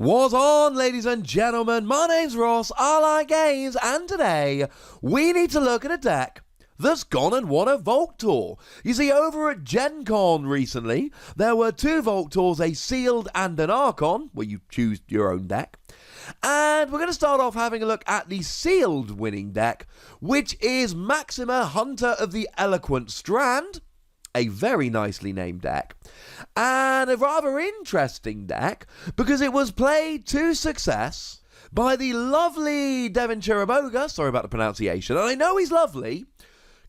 What's on, ladies and gentlemen? My name's Ross, I like games, and today we need to look at a deck that's gone and won a Vault Tour. You see, over at Gen Con recently, there were two Vault Tours, a Sealed and an Archon, where you choose your own deck. And we're going to start off having a look at the Sealed winning deck, which is Maxima, Hunter of the Eloquent Strand. A very nicely named deck, and a rather interesting deck because it was played to success by the lovely Devin Chiraboga, sorry about the pronunciation, and I know he's lovely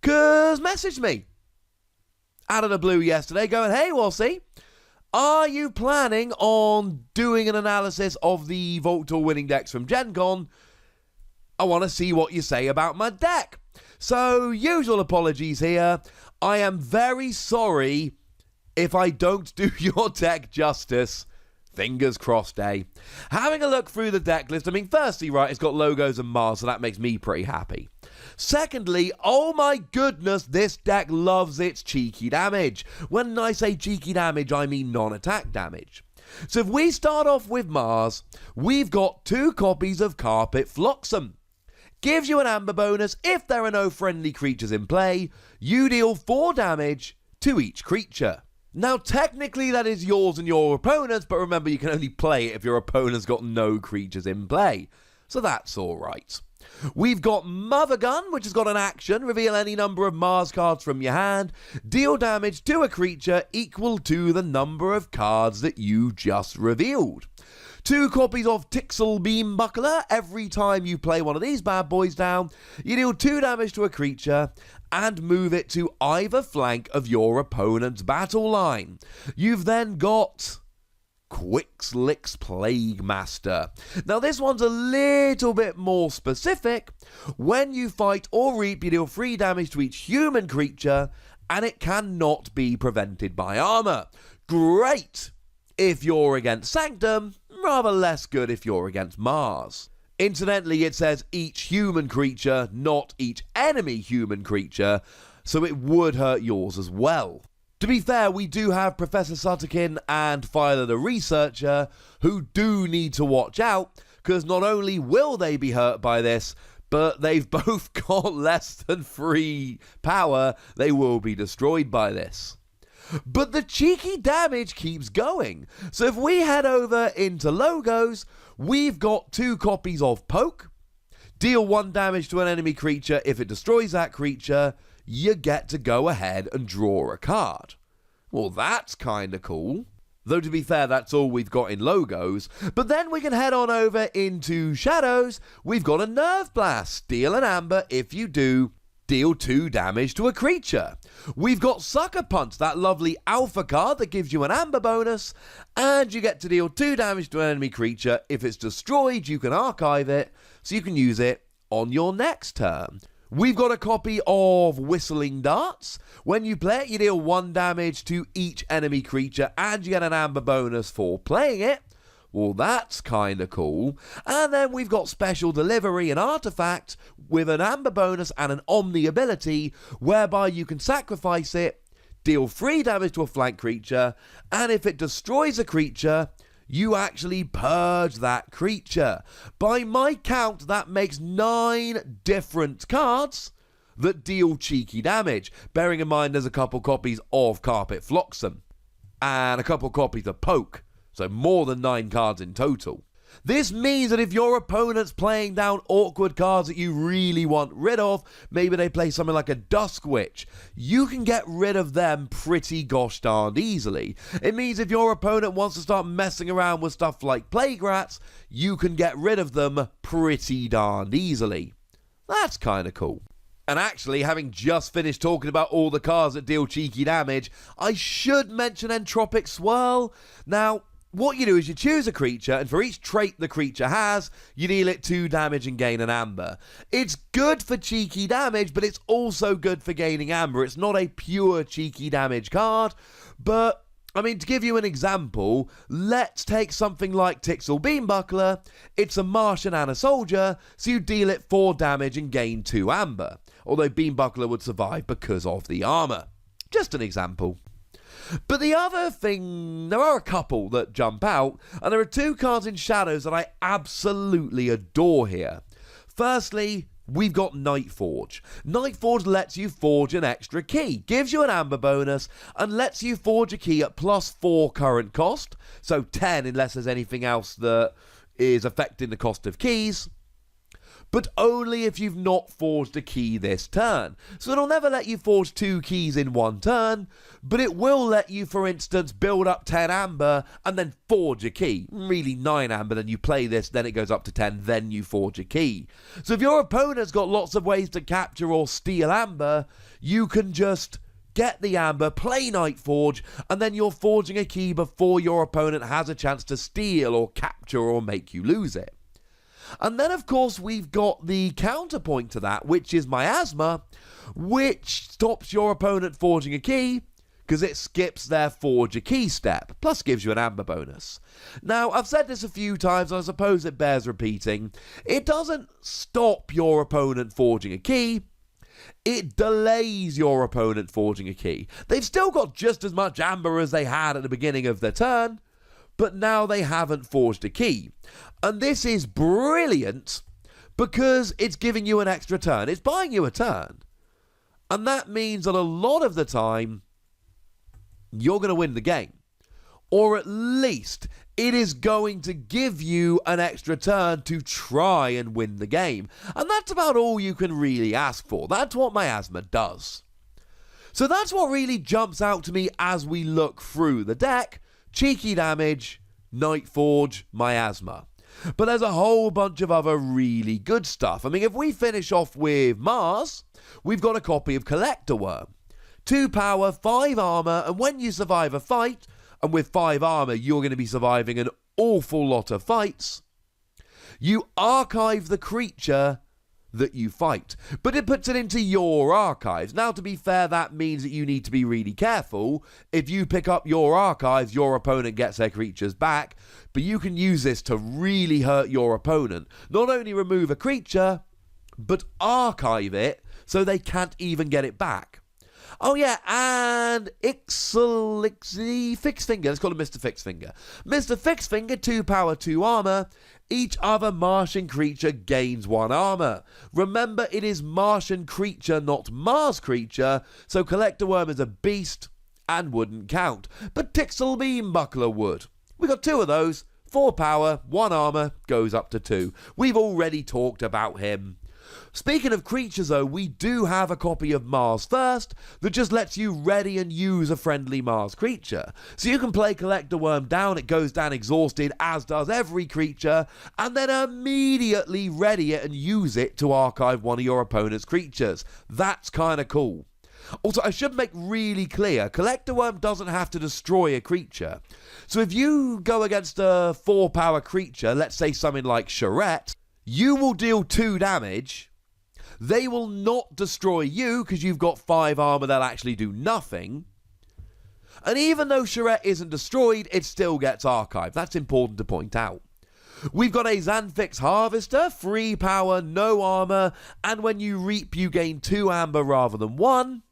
because messaged me out of the blue yesterday going, "Hey Wossy, are you planning on doing an analysis of the Vault Tour winning decks from Gen Con? I want to see what you say about my deck." So, usual apologies here. I am very sorry if I don't do your deck justice. Fingers crossed, eh? Having a look through the deck list, I mean, firstly, right, it's got logos and Mars, so that makes me pretty happy. Secondly, oh my goodness, this deck loves its cheeky damage. When I say cheeky damage, I mean non-attack damage. So if we start off with Mars, we've got 2 copies of Carpet Flotsam. Gives you an amber bonus. If there are no friendly creatures in play, you deal 4 damage to each creature. Now, technically, that is yours and your opponent's, but remember, you can only play it if your opponent's got no creatures in play. So that's alright. We've got Mother Gun, which has got an action. Reveal any number of Mars cards from your hand. Deal damage to a creature equal to the number of cards that you just revealed. 2 copies of Tixel Beam Buckler. Every time you play one of these bad boys down, you deal 2 damage to a creature and move it to either flank of your opponent's battle line. You've then got Quixlix Plague Master. Now this one's a little bit more specific. When you fight or reap, you deal 3 damage to each human creature, and it cannot be prevented by armor. Great if you're against Sanctum, rather less good if you're against Mars. Incidentally, it says each human creature, not each enemy human creature, so it would hurt yours as well. To be fair, we do have Professor Sutterkin and Phyla the Researcher, who do need to watch out, because not only will they be hurt by this, but they've both got less than 3 power, they will be destroyed by this. But the cheeky damage keeps going. So if we head over into logos, we've got 2 copies of Poke. Deal 1 damage to an enemy creature. If it destroys that creature, you get to go ahead and draw a card. Well, that's kind of cool. Though to be fair, that's all we've got in logos. But then we can head on over into shadows. We've got a Nerve Blast. Deal an amber. If you do, deal 2 damage to a creature. We've got Sucker Punch, that lovely alpha card that gives you an amber bonus, and you get to deal 2 damage to an enemy creature. If it's destroyed, you can archive it, so you can use it on your next turn. We've got a copy of Whistling Darts. When you play it, you deal 1 damage to each enemy creature, and you get an amber bonus for playing it. Well, that's kind of cool. And then we've got Special Delivery, an artifact with an amber bonus and an Omni ability, whereby you can sacrifice it, deal 3 damage to a flank creature, and if it destroys a creature, you actually purge that creature. By my count, that makes 9 different cards that deal cheeky damage, bearing in mind there's a couple copies of Carpet Flotsam and a couple copies of Poke. So more than 9 cards in total. This means that if your opponent's playing down awkward cards that you really want rid of, maybe they play something like a Dusk Witch, you can get rid of them pretty gosh darned easily. It means if your opponent wants to start messing around with stuff like Plague Rats, you can get rid of them pretty darned easily. That's kind of cool. And actually, having just finished talking about all the cards that deal cheeky damage, I should mention Entropic Swirl. Now, what you do is you choose a creature, and for each trait the creature has, you deal it 2 damage and gain an amber. It's good for cheeky damage, but it's also good for gaining amber. It's not a pure cheeky damage card, but I mean, to give you an example, let's take something like Tixel Beam Buckler. It's a Martian and a soldier, so you deal it 4 damage and gain 2 amber. Although Beam Buckler would survive because of the armor. Just an example. But the other thing, there are a couple that jump out, and there are two cards in Shadows that I absolutely adore here. Firstly, we've got Nightforge. Nightforge lets you forge an extra key, gives you an amber bonus, and lets you forge a key at +4 current cost, so 10 unless there's anything else that is affecting the cost of keys, but only if you've not forged a key this turn. So it'll never let you forge 2 keys in one turn, but it will let you, for instance, build up 10 amber and then forge a key. Really 9 amber, then you play this, then it goes up to 10, then you forge a key. So if your opponent's got lots of ways to capture or steal amber, you can just get the amber, play Nightforge, and then you're forging a key before your opponent has a chance to steal or capture or make you lose it. And then, of course, we've got the counterpoint to that, which is Miasma, which stops your opponent forging a key because it skips their forge a key step, plus gives you an amber bonus. Now, I've said this a few times, and I suppose it bears repeating. It doesn't stop your opponent forging a key. It delays your opponent forging a key. They've still got just as much amber as they had at the beginning of their turn, but now they haven't forged a key. And this is brilliant because it's giving you an extra turn. It's buying you a turn. And that means that a lot of the time, you're going to win the game. Or at least, it is going to give you an extra turn to try and win the game. And that's about all you can really ask for. That's what Miasma does. So that's what really jumps out to me as we look through the deck. Cheeky damage, Nightforge, Miasma. But there's a whole bunch of other really good stuff. I mean, if we finish off with Mars, we've got a copy of Collector Worm. 2 power, 5 armor, and when you survive a fight, and with 5 armor you're going to be surviving an awful lot of fights, you archive the creature that you fight, but it puts it into your archives. Now, to be fair, that means that you need to be really careful. If you pick up your archives, your opponent gets their creatures back, but you can use this to really hurt your opponent. Not only remove a creature, but archive it so they can't even get it back. Oh yeah, and Ixalixi Fixfinger. Let's call him Mr. Fixfinger. Mr. Fixfinger, 2 power, 2 armor. Each other Martian creature gains 1 armor. Remember, it is Martian creature, not Mars creature, so Collector Worm is a beast and wouldn't count. But Tixelbeam Buckler would. We got 2 of those. 4 power, 1 armor, goes up to 2. We've already talked about him. Speaking of creatures though, we do have a copy of Mars First that just lets you ready and use a friendly Mars creature. So you can play Collector Worm down, it goes down exhausted, as does every creature, and then immediately ready it and use it to archive one of your opponent's creatures. That's kind of cool. Also, I should make really clear, Collector Worm doesn't have to destroy a creature. So if you go against a 4 power creature, let's say something like Charette, you will deal 2 damage. They will not destroy you because you've got 5 armor, they'll actually do nothing. And even though Charette isn't destroyed, it still gets archived. That's important to point out. We've got a Xanthix Harvester, 3 power, no armor, and when you reap you gain 2 amber rather than 1.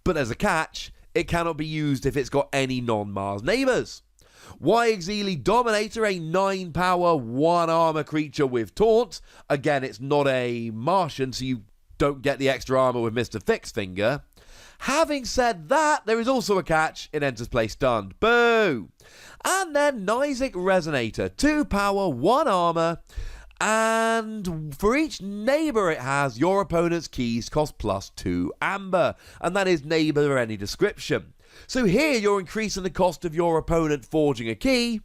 But there's a catch, it cannot be used if it's got any non-Mars neighbours. Yxeely Dominator, a 9 power, 1 armor creature with Taunt. Again, it's not a Martian, so you don't get the extra armor with Mr. Fixfinger. Having said that, there is also a catch. It enters play stunned. Boo! And then Nizic Resonator, 2 power, 1 armor. And for each neighbour it has, your opponent's keys cost +2 amber. And that is neighbour of any description. So here you're increasing the cost of your opponent forging a key,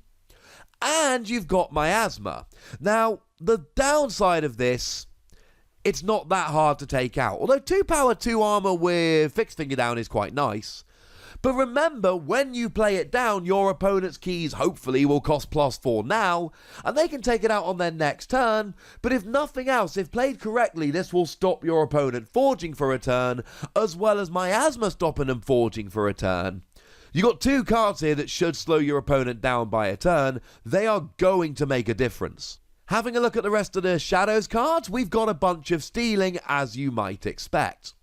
and you've got Miasma. Now, the downside of this, it's not that hard to take out. Although 2 power, 2 armor with Fixfinger down is quite nice. But remember, when you play it down, your opponent's keys hopefully will cost +4 now, and they can take it out on their next turn. But if nothing else, if played correctly, this will stop your opponent forging for a turn, as well as Miasma stopping them forging for a turn. You got 2 cards here that should slow your opponent down by a turn. They are going to make a difference. Having a look at the rest of the Shadows cards, we've got a bunch of stealing, as you might expect.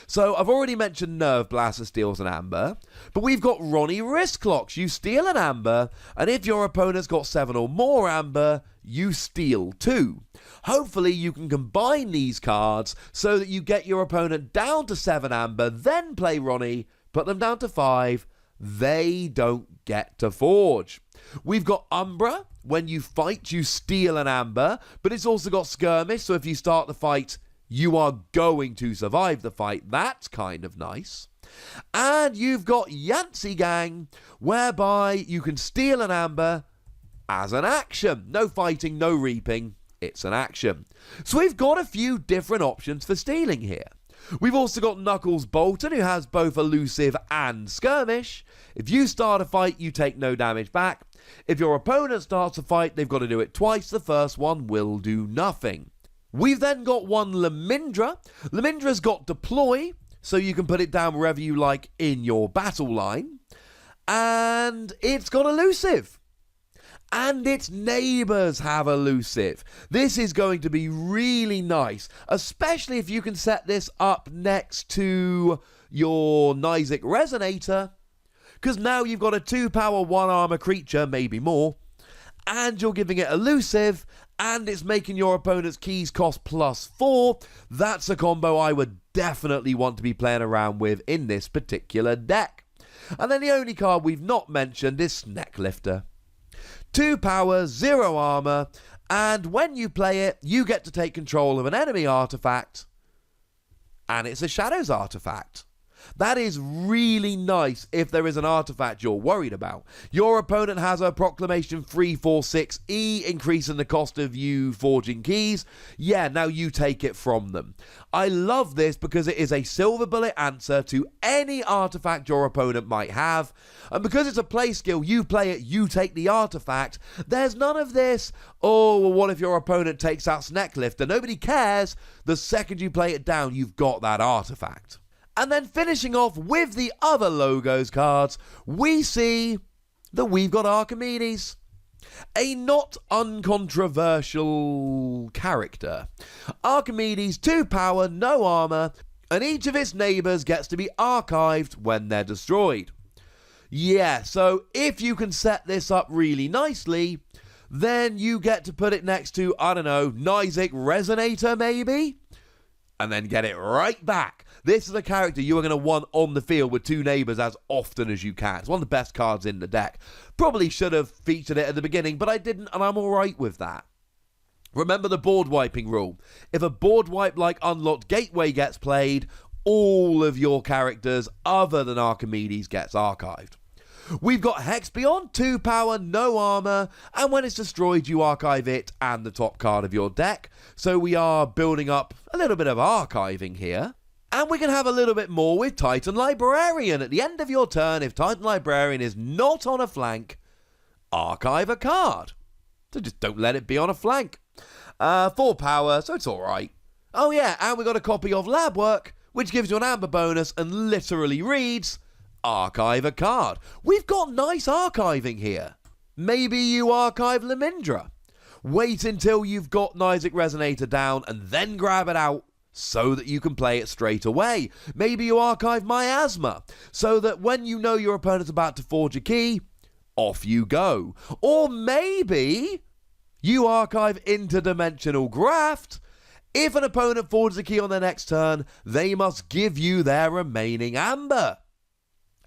So I've already mentioned Nerve Blaster steals an amber, but we've got Ronnie Wristlocks. You steal an amber, and if your opponent's got 7 or more amber, you steal 2. Hopefully you can combine these cards so that you get your opponent down to 7 amber, then play Ronnie, put them down to 5, they don't get to forge. We've got Umbra. When you fight, you steal an amber, but it's also got Skirmish, so if you start the fight, you are going to survive the fight. That's kind of nice. And you've got Yancey Gang, whereby you can steal an amber as an action. No fighting, no reaping, it's an action. So we've got a few different options for stealing here. We've also got Knuckles Bolton, who has both Elusive and Skirmish. If you start a fight, you take no damage back. If your opponent starts a fight, they've got to do it twice. The first one will do nothing. We've then got one Lemindra. Lemindra's got Deploy, so you can put it down wherever you like in your battle line. And it's got Elusive. And its neighbours have Elusive. This is going to be really nice, especially if you can set this up next to your Nizic Resonator, because now you've got a 2-power, 1-armor creature, maybe more, and you're giving it Elusive, and it's making your opponent's keys cost +4. That's a combo I would definitely want to be playing around with in this particular deck. And then the only card we've not mentioned is Snecklifter. 2 power, 0 armor, and when you play it, you get to take control of an enemy artifact, and it's a Shadows artifact. That is really nice if there is an artifact you're worried about. Your opponent has a Proclamation 3/4/6/E, increasing the cost of you forging keys. Yeah, now you take it from them. I love this because it is a silver bullet answer to any artifact your opponent might have. And because it's a play skill, you play it, you take the artifact. There's none of this, oh, well, what if your opponent takes out Snecklifter? Nobody cares. The second you play it down, you've got that artifact. And then finishing off with the other logos cards, we see that we've got Archimedes. A not uncontroversial character. Archimedes, 2 power, no armor, and each of its neighbours gets to be archived when they're destroyed. Yeah, so if you can set this up really nicely, then you get to put it next to, I don't know, Nizic Resonator maybe? And then get it right back. This is a character you are going to want on the field with 2 neighbours as often as you can. It's one of the best cards in the deck. Probably should have featured it at the beginning, but I didn't, and I'm alright with that. Remember the board wiping rule. If a board wipe like Unlocked Gateway gets played, all of your characters other than Archimedes gets archived. We've got Hex Beyond, 2 power, no armor, and when it's destroyed, you archive it and the top card of your deck. So we are building up a little bit of archiving here. And we can have a little bit more with Titan Librarian. At the end of your turn, if Titan Librarian is not on a flank, archive a card. So just don't let it be on a flank. 4 power, so it's alright. Oh yeah, and we got a copy of Lab Work, which gives you an amber bonus and literally reads, archive a card. We've got nice archiving here. Maybe you archive Lemindra. Wait until you've got Nizic Resonator down and then grab it out so that you can play it straight away. Maybe you archive Miasma so that when you know your opponent's about to forge a key, off you go. Or maybe you archive Interdimensional Graft. If an opponent forges a key on their next turn, they must give you their remaining amber.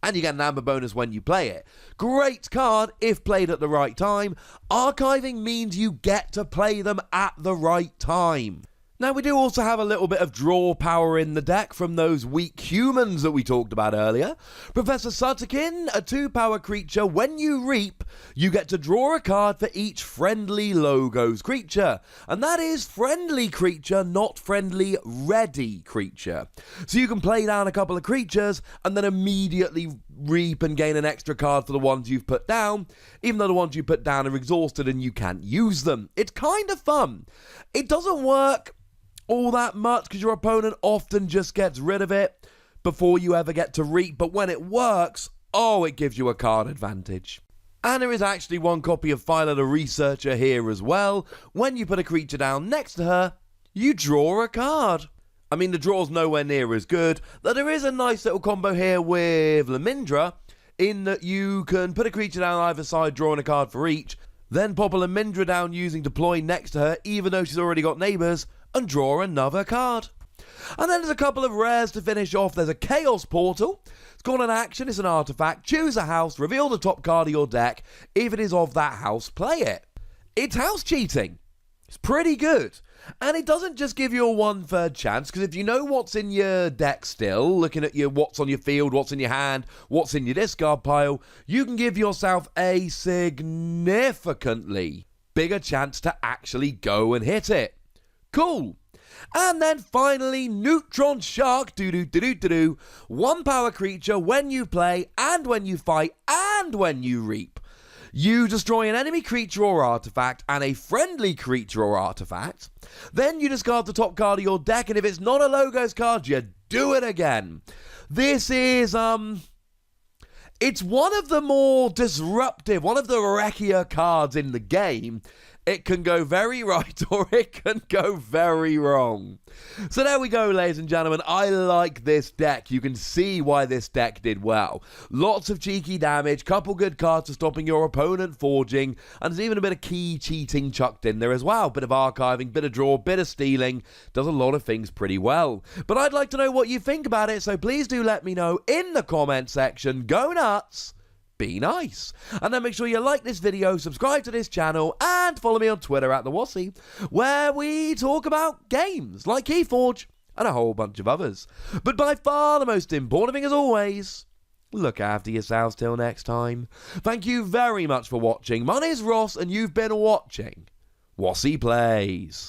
And you get an amber bonus when you play it. Great card if played at the right time. Archiving means you get to play them at the right time. Now, we do also have a little bit of draw power in the deck from those weak humans that we talked about earlier. Professor Sutterkin, a 2-power creature. When you reap, you get to draw a card for each friendly logos creature. And that is friendly creature, not friendly ready creature. So you can play down a couple of creatures and then immediately reap and gain an extra card for the ones you've put down, even though the ones you put down are exhausted and you can't use them. It's kind of fun. It doesn't work all that much because your opponent often just gets rid of it before you ever get to reap, but when it works, oh, it gives you a card advantage. And there is actually one copy of Phyla the Researcher here as well. When you put a creature down next to her, you draw a card. I mean, the draw's nowhere near as good, though there is a nice little combo here with Lamindra, in that you can put a creature down either side, drawing a card for each, then pop a Lamindra down using Deploy next to her, even though she's already got neighbours, and draw another card. And then there's a couple of rares to finish off. There's a Chaos Portal. It's got an action, it's an artifact. Choose a house, reveal the top card of your deck. If it is of that house, play it. It's house cheating. It's pretty good. And it doesn't just give you a 1/3 chance, because if you know what's in your deck still, looking at what's on your field, what's in your hand, what's in your discard pile, you can give yourself a significantly bigger chance to actually go and hit it. Cool. And then finally, Neutron Shark, do-do-do-do-do-do. 1 power creature when you play, and when you fight, and when you reap. You destroy an enemy creature or artifact, and a friendly creature or artifact. Then you discard the top card of your deck, and if it's not a Logos card, you do it again. This is, it's one of the more disruptive, one of the wreckier cards in the game. It can go very right or it can go very wrong. So there we go, ladies and gentlemen. I like this deck. You can see why this deck did well. Lots of cheeky damage, couple good cards for stopping your opponent forging, and there's even a bit of key cheating chucked in there as well. Bit of archiving, bit of draw, bit of stealing. Does a lot of things pretty well. But I'd like to know what you think about it, so please do let me know in the comment section. Go nuts! Be nice. And then make sure you like this video, subscribe to this channel, and follow me on Twitter at the Wossy, where we talk about games like Keyforge and a whole bunch of others. But by far the most important thing, as always, look after yourselves till next time. Thank you very much for watching. My name is Ross, and you've been watching Wossy Plays.